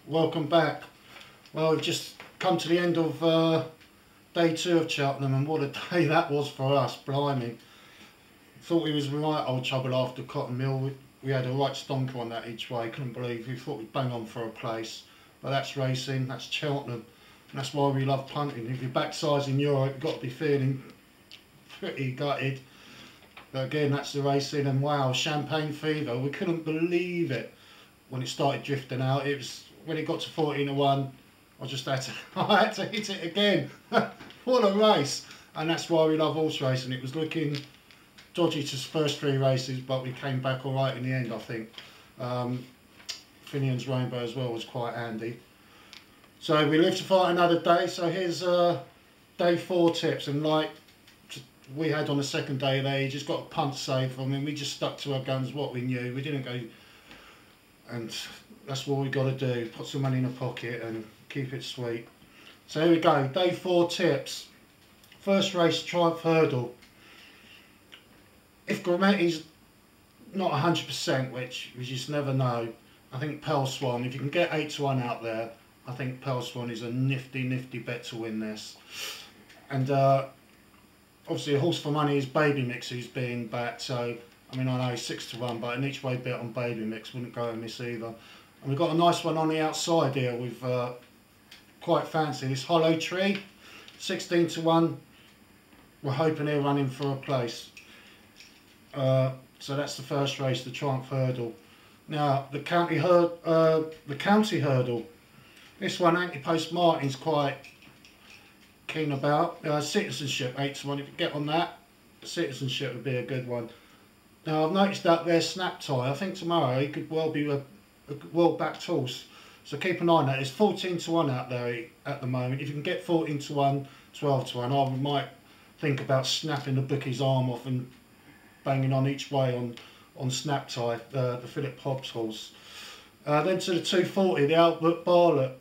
Welcome back. Well, we've just come to the end of day 2 of Cheltenham, and what a day that was for us, blimey. Thought we was right old trouble after Cotton Mill. We had a right stonker on that each way, couldn't believe. We thought we'd bang on for a place, but that's racing, that's Cheltenham, and that's why we love punting. If your backside's in Europe, you've got to be feeling pretty gutted. But again, that's the racing, and wow, champagne fever. We couldn't believe it when it started drifting out. It was when it got to 14-1. I just had to, I had to hit it again. What a race! And that's why we love horse racing. It was looking dodgy to first 3 races, but we came back all right in the end, I think. Finian's Rainbow as well was quite handy. So we live to fight another day. So here's day 4 tips, and like we had on the second day there, you just got a punt safe. I mean, we just stuck to our guns, what we knew. We didn't go, and that's what we got to do. Put some money in the pocket and keep it sweet. So here we go, day 4 tips. First race, Triumph Hurdle. If Grametti's not 100%, which we just never know, I think Pearl Swan, if you can get 8-1 out there, I think Pearl Swan is a nifty bet to win this. And obviously a horse for money is Baby Mix, who's being backed. So I mean, I know 6-1, but an each way bet on Baby Mix wouldn't go amiss either. And we've got a nice one on the outside here with quite fancy this Hollow Tree, 16-1. We're hoping he'll run in for a place. So that's the first race, the Triumph Hurdle. Now the county hurdle. This one, Anti-Post Martin's quite keen about. Citizenship 8-1. If you get on that, Citizenship would be a good one. Now I've noticed that there's Snap Tie. I think tomorrow he could well be a well-backed horse. So keep an eye on that. There's 14-1 out there at the moment. If you can get 14-1, 12-1, I might think about snapping the bookie's arm off and banging on each way on Snap Tie, the Philip Hobbs horse. Then to the 240, the Albert Bartlett.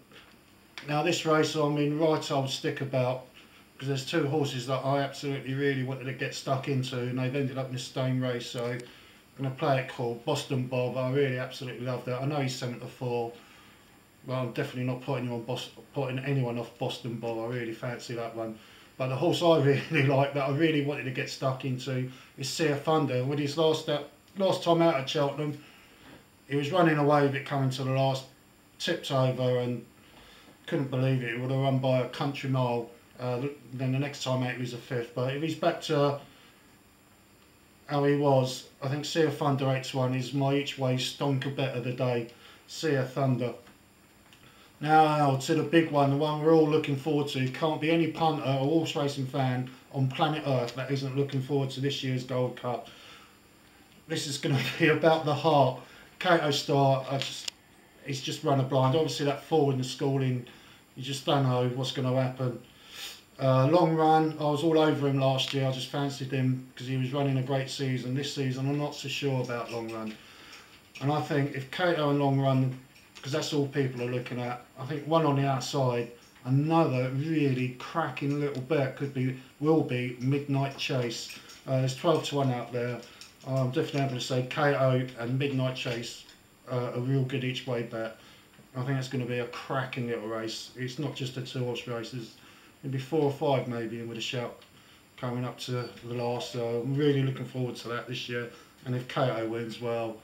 Now this race I'm in right old stick about, because there's 2 horses that I absolutely really wanted to get stuck into, and they've ended up in a stone race. So I'm going to play it called Boston Bob. I really absolutely love that. I know he's 7-4. Well, I'm definitely not putting anyone off Boston Bob. I really fancy that one. But the horse I really like, that I really wanted to get stuck into, is Sea of Thunder. With his last time out at Cheltenham, he was running away with it coming to the last, tipped over, and couldn't believe it. He would have run by a country mile. Then the next time out he was a 5th. But if he's back to how he was, I think Sea of Thunder 8-1 is my each way stonker bet of the day. Sea of Thunder. Now to the big one, the one we're all looking forward to. Can't be any punter or horse racing fan on planet Earth that isn't looking forward to this year's Gold Cup. This is going to be about the heart. Cato Star, he's just run a blind. Obviously that 4 in the schooling, you just don't know what's going to happen. Long Run, I was all over him last year. I just fancied him because he was running a great season. This season I'm not so sure about Long Run. And I think if Cato and Long Run, because that's all people are looking at, I think one on the outside, another really cracking little bet will be Midnight Chase. There's 12-1 out there. I'm definitely able to say Cato and Midnight Chase a real good each way bet. I think it's going to be a cracking little race. It's not just a 2-horse race. There's maybe 4 or 5 maybe with a shout coming up to the last. So I'm really looking forward to that this year. And if Cato wins, well,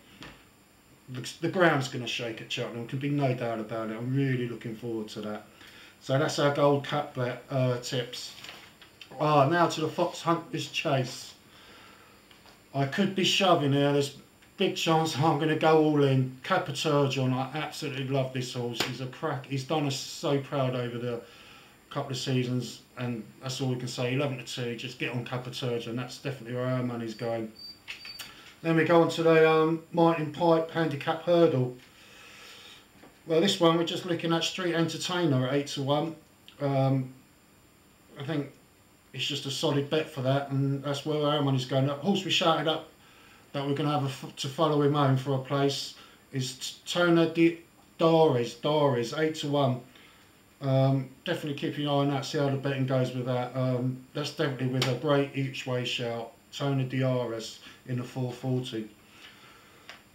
the ground's going to shake at Cheltenham. Can be no doubt about it. I'm really looking forward to that. So that's our Gold Cup bet tips. Now to the Fox Hunters Chase. I could be shoving here. There's big chance I'm going to go all in. Capaturgeon, I absolutely love this horse. He's a crack. He's done us so proud over the couple of seasons, and that's all we can say. 11-2, just get on Capaturgeon. That's definitely where our money's going. Then we go on to the Martin Pipe Handicap Hurdle. Well, this one we're just looking at Street Entertainer at 8-1. I think it's just a solid bet for that, and that's where our money's going. The horse we shouted up that we're going to have to follow him home for a place is Tona Doris, 8-1. Definitely keep your eye on that, see how the betting goes with that. That's definitely with a great each way shout. Tona Diaris in the 440.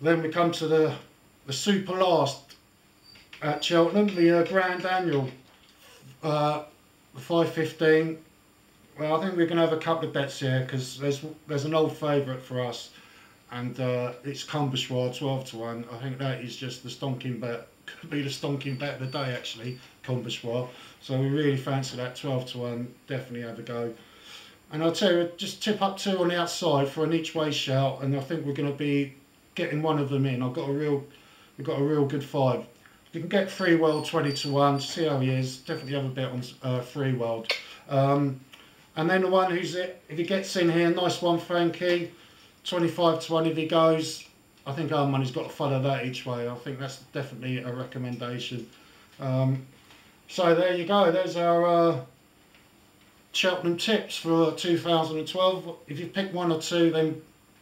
Then we come to the super last at Cheltenham, the Grand Annual, the 5.15. Well, I think we're going to have a couple of bets here because there's an old favourite for us, and it's Cumbershire 12 to 1. I think that is just the stonking bet. Could be the stonking bet of the day actually, Cumbershire. So we really fancy that 12 to 1. Definitely have a go. And I'll tell you, just tip up 2 on the outside for an each way shout, and I think we're going to be getting one of them in. We've got a real good 5. You can get Free World 20 to 1. See how he is. Definitely have a bet on Free World. And then the one who's it, if he gets in here, nice one, Frankie. 25 to 1 if he goes. I think our money's got to follow that each way. I think that's definitely a recommendation. So there you go. There's our Cheltenham tips for 2012. If you pick 1 or 2, then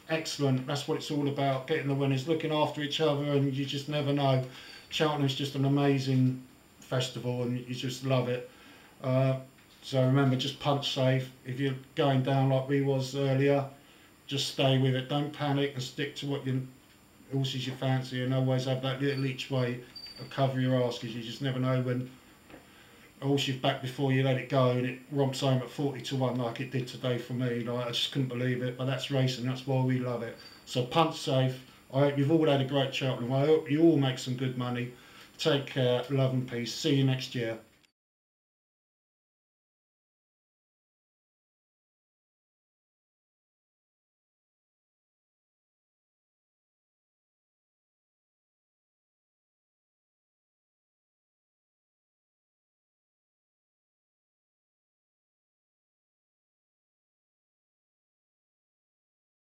excellent. That's what it's all about. Getting the winners, looking after each other, and you just never know. Cheltenham's just an amazing festival, and you just love it. So remember, just punch safe. If you're going down like we was earlier, just stay with it. Don't panic and stick to what your horses you fancy, and always have that little each way of cover your arse, because you just never know when a horse you've backed before you let it go and it romps home at 40 to 1 like it did today for me. Like, I just couldn't believe it, but that's racing. That's why we love it. So punch safe. I hope you've all had a great Cheltenham. I hope you all make some good money. Take care. Love and peace. See you next year.